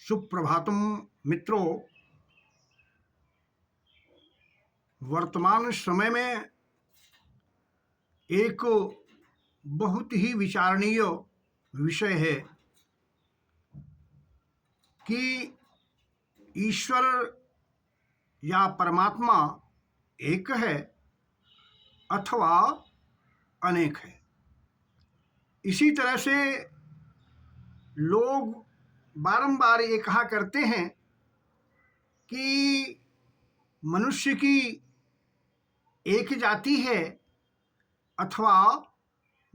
सुप्रभातम मित्रों। वर्तमान समय में एक बहुत ही विचारणीय विषय है कि ईश्वर या परमात्मा एक है अथवा अनेक है। इसी तरह से लोग बारंबार ये कहा करते हैं कि मनुष्य की एक जाति है अथवा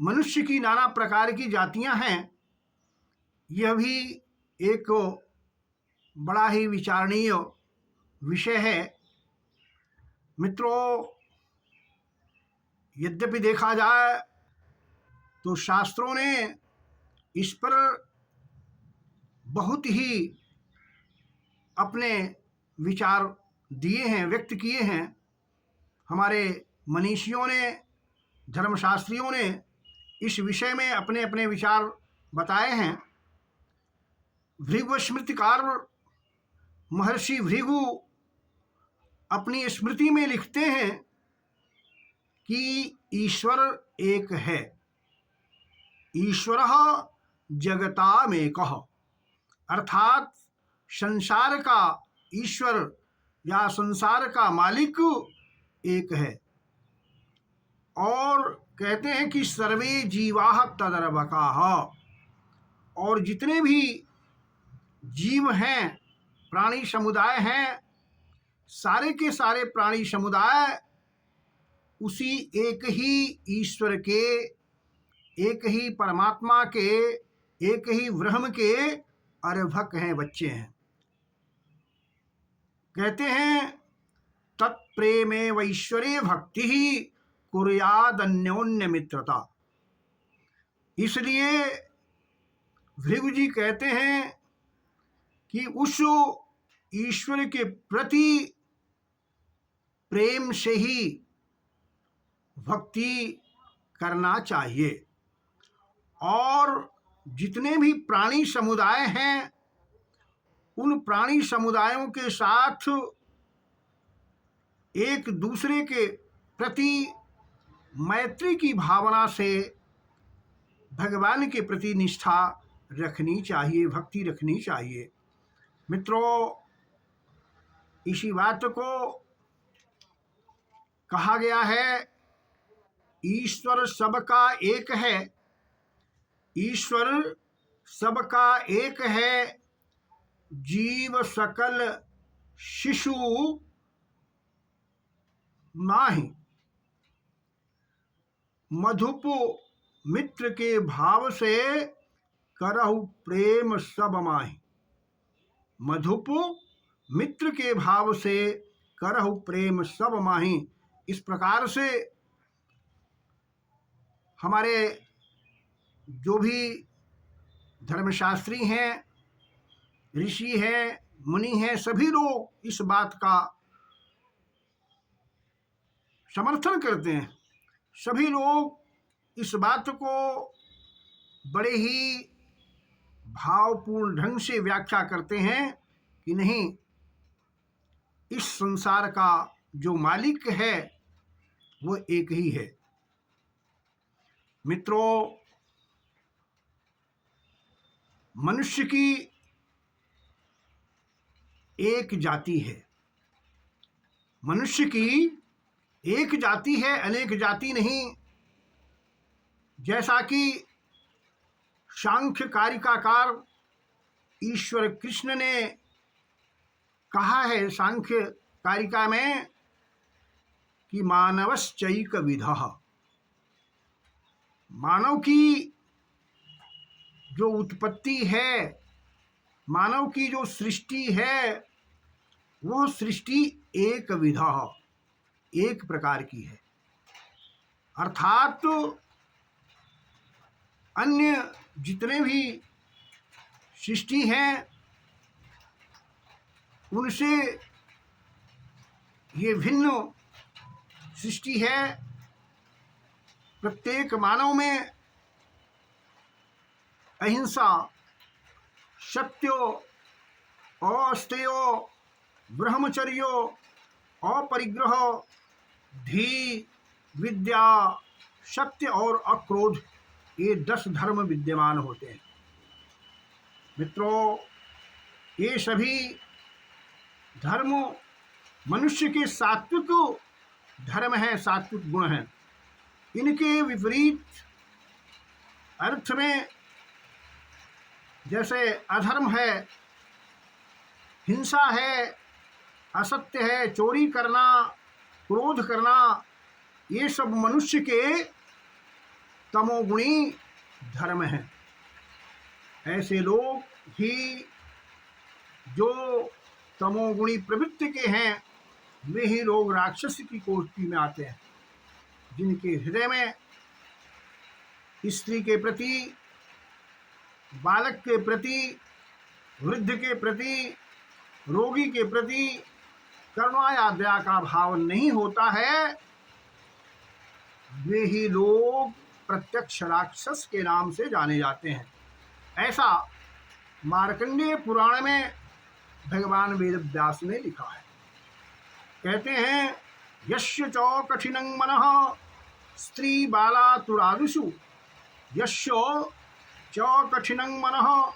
मनुष्य की नाना प्रकार की जातियां हैं। यह भी एक बड़ा ही विचारणीय विषय है। मित्रों, यद्यपि देखा जाए तो शास्त्रों ने इस पर बहुत ही अपने विचार दिए हैं, व्यक्त किए हैं। हमारे मनीषियों ने, धर्मशास्त्रियों ने इस विषय में अपने अपने विचार बताए हैं। भृगुस्मृतिकार महर्षि भृगु अपनी स्मृति में लिखते हैं कि ईश्वर एक है। ईश्वरः जगतामेकः, अर्थात संसार का ईश्वर या संसार का मालिक एक है। और कहते हैं कि सर्वे जीवाः तदर्भकाः, और जितने भी जीव हैं, प्राणी समुदाय हैं, सारे के सारे प्राणी समुदाय उसी एक ही ईश्वर के, एक ही परमात्मा के, एक ही ब्रह्म के अर्भक हैं, बच्चे हैं। कहते हैं तत्प्रेमे वैश्वरे भक्ति कुर्यादन्योन्य मित्रता। इसलिए भृगु जी कहते हैं कि उस ईश्वर के प्रति प्रेम से ही भक्ति करना चाहिए। और जितने भी प्राणी समुदाय हैं, उन प्राणी समुदायों के साथ एक दूसरे के प्रति मैत्री की भावना से भगवान के प्रति निष्ठा रखनी चाहिए, भक्ति रखनी चाहिए। मित्रों, इसी बात को कहा गया है, ईश्वर सबका एक है। ईश्वर सबका एक है, जीव सकल शिशु नाही। मधुप मित्र के भाव से करहु प्रेम सब माहि। मधुप मित्र के भाव से करहु प्रेम सब माहि। इस प्रकार से हमारे जो भी धर्मशास्त्री हैं, ऋषि हैं, मुनि हैं, सभी लोग इस बात का समर्थन करते हैं। सभी लोग इस बात को बड़े ही भावपूर्ण ढंग से व्याख्या करते हैं कि नहीं, इस संसार का जो मालिक है वो एक ही है। मित्रों, मनुष्य की एक जाति है। मनुष्य की एक जाति है, अनेक जाति नहीं। जैसा कि सांख्य कारिकाकार ईश्वर कृष्ण ने कहा है सांख्य कारिका में कि मानवश्चैक विधः। मानव की जो उत्पत्ति है, मानव की जो सृष्टि है, वह सृष्टि एक विधः, एक प्रकार की है। अर्थात अन्य जितने भी सृष्टि हैं उनसे ये भिन्न सृष्टि है। प्रत्येक मानव में अहिंसा, सत्य अस्तेयो, ब्रह्मचर्यो, अपरिग्रह, धी, विद्या, सत्य और अक्रोध, ये 10 धर्म विद्यमान होते हैं। मित्रों, ये सभी धर्म मनुष्य के सात्विक धर्म है, सात्विक गुण हैं। इनके विपरीत अर्थ में जैसे अधर्म है, हिंसा है, असत्य है, चोरी करना, क्रोध करना, ये सब मनुष्य के तमोगुणी धर्म हैं। ऐसे लोग ही जो तमोगुणी प्रवृत्ति के हैं, वे ही लोग राक्षस की कोटि में आते हैं, जिनके हृदय में स्त्री के प्रति, बालक के प्रति, वृद्ध के प्रति, रोगी के प्रति करुणा या दया का भाव नहीं होता है, वे ही लोग प्रत्यक्ष राक्षस के नाम से जाने जाते हैं। ऐसा मार्कंडेय पुराण में भगवान वेद व्यास ने लिखा है। कहते हैं, यस्य च कठिनं मनः स्त्री बाला तुरादिषु, यस्य च कठिनं मनः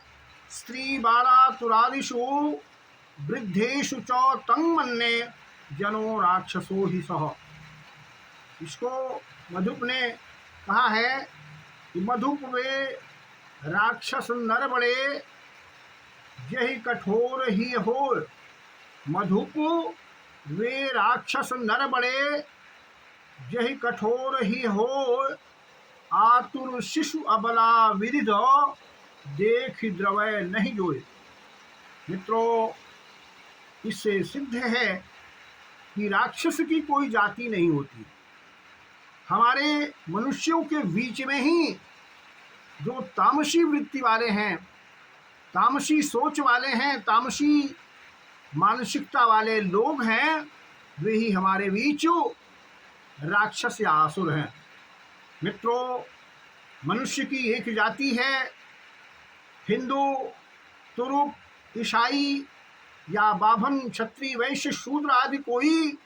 स्त्री बाला तुरादिषु, वृद्धेषु च तं मन्ये जनो राक्षसो ही सह। इसको मधुप ने कहा है कि मधुप वे राक्षस नर बड़े, यही कठोर ही हो। मधुप वे राक्षस नर बड़े, यही कठोर ही हो। आतुर शिशु अबला विदिध, देख द्रवय नहीं जोए। मित्रों, इससे सिद्ध है कि राक्षस की कोई जाति नहीं होती। हमारे मनुष्यों के बीच में ही जो तामसी वृत्ति वाले हैं, तामसी सोच वाले हैं, तामसी मानसिकता वाले लोग हैं, वे ही हमारे बीच राक्षस या आसुर हैं। मित्रों, मनुष्य की एक जाति है, हिंदू, तुरुप, ईसाई या बाभन, क्षत्रिय, वैश्य, शूद्र आदि कोई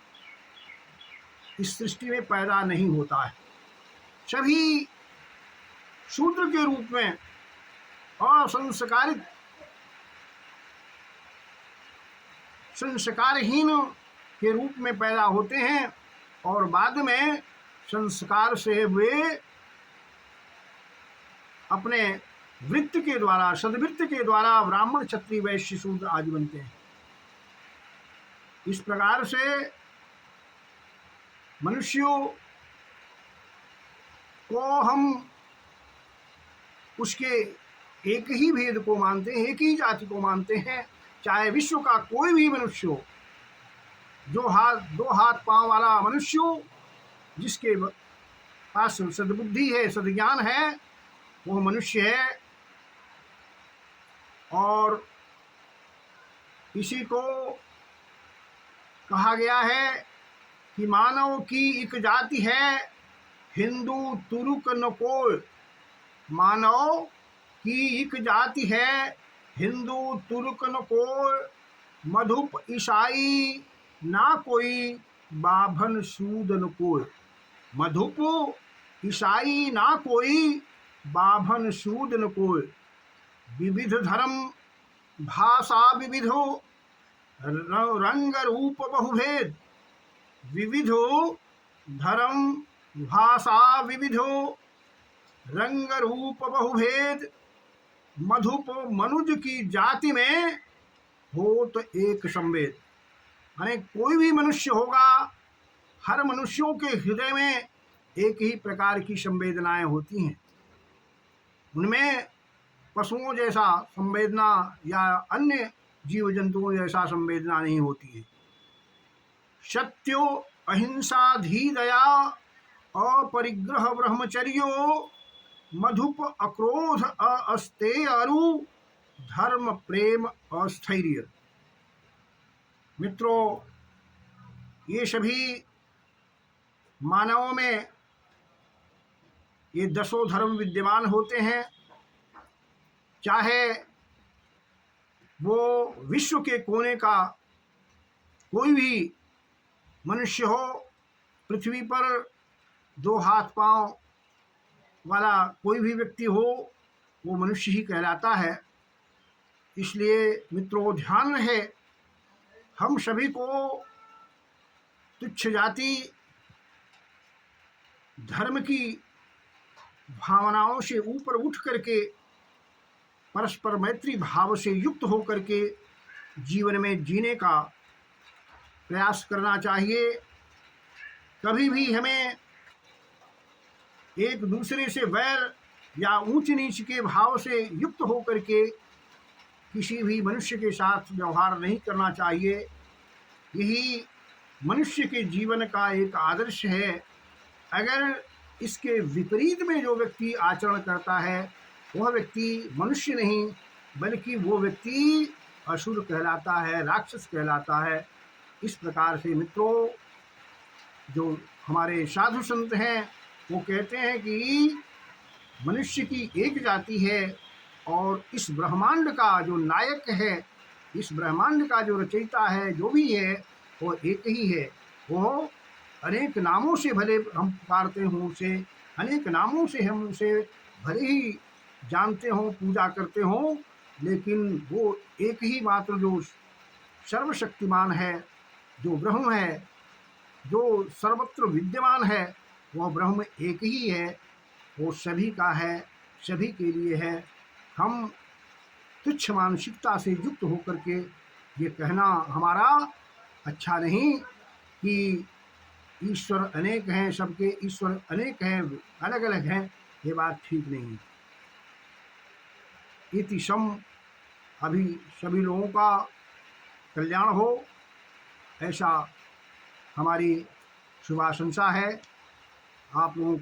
इस सृष्टि में पैदा नहीं होता है। सभी शूद्र के रूप में असंस्कारित, संस्कारहीन के रूप में पैदा होते हैं और बाद में संस्कार से वे अपने वृत्त के द्वारा, सद्वृत्त के द्वारा ब्राह्मण, क्षत्रिय, वैश्य, शूद्र आदि बनते हैं। इस प्रकार से मनुष्यों को हम उसके एक ही भेद को मानते हैं, एक ही जाति को मानते हैं। चाहे विश्व का कोई भी मनुष्य हो, जो दो हाथ पांव वाला मनुष्य हो, जिसके पास सद्बुद्धि है, सद्ज्ञान है, वह मनुष्य है। और इसी को कहा गया है कि मानव की एक जाति है, हिंदू तुरुक न कोय। मानव की एक जाति है, हिंदू तुर्क न कोय। मधुप ईसाई ना कोई, बाभन सूद न कोय। मधुप ईसाई ना कोई, बाभन सूद न कोय। विविध धर्म भाषा विविधो, रंग रूप बहुभेद। विविधो धर्म भाषा विविधो, रंग रूप बहुभेद। मधुप मनुज की जाति में हो तो एक संवेद। माने कोई भी मनुष्य होगा, हर मनुष्यों के हृदय में एक ही प्रकार की संवेदनाएं होती हैं। उनमें पशुओं जैसा संवेदना या अन्य जीव जंतुओं जैसा संवेदना नहीं होती है। सत्यो अहिंसा धी दया, अपरिग्रह ब्रह्मचर्यो, मधुप अक्रोध अस्तेय अरु, धर्म प्रेम अस्थैर्य। मित्रों, ये सभी मानवों में ये 10 धर्म विद्यमान होते हैं। चाहे वो विश्व के कोने का कोई भी मनुष्य हो, पृथ्वी पर दो हाथ पांव वाला कोई भी व्यक्ति हो, वो मनुष्य ही कहलाता है। इसलिए मित्रों, ध्यान रहे, हम सभी को तुच्छ जाति धर्म की भावनाओं से ऊपर उठ करके परस्पर मैत्री भाव से युक्त होकर के जीवन में जीने का प्रयास करना चाहिए। कभी भी हमें एक दूसरे से वैर या ऊंच नीच के भाव से युक्त होकर के किसी भी मनुष्य के साथ व्यवहार नहीं करना चाहिए। यही मनुष्य के जीवन का एक आदर्श है। अगर इसके विपरीत में जो व्यक्ति आचरण करता है, वह व्यक्ति मनुष्य नहीं बल्कि वो व्यक्ति असुर कहलाता है, राक्षस कहलाता है। इस प्रकार से मित्रों, जो हमारे साधु संत हैं वो कहते हैं कि मनुष्य की एक जाति है और इस ब्रह्मांड का जो नायक है, इस ब्रह्मांड का जो रचयिता है, जो भी है, वो एक ही है। वो अनेक नामों से भले हम पुकारते हों उसे, अनेक नामों से हम उसे भले ही जानते हों, पूजा करते हों, लेकिन वो एक ही मात्र जो सर्वशक्तिमान है, जो ब्रह्म है, जो सर्वत्र विद्यमान है, वह ब्रह्म एक ही है। वो सभी का है, सभी के लिए है। हम तुच्छ मानसिकता से युक्त होकर के ये कहना हमारा अच्छा नहीं कि ईश्वर अनेक हैं, सबके ईश्वर अनेक हैं, अलग अलग हैं, ये बात ठीक नहीं। इति सम, अभी सभी लोगों का कल्याण हो, ऐसा हमारी शुभाशंसा है। आप लोग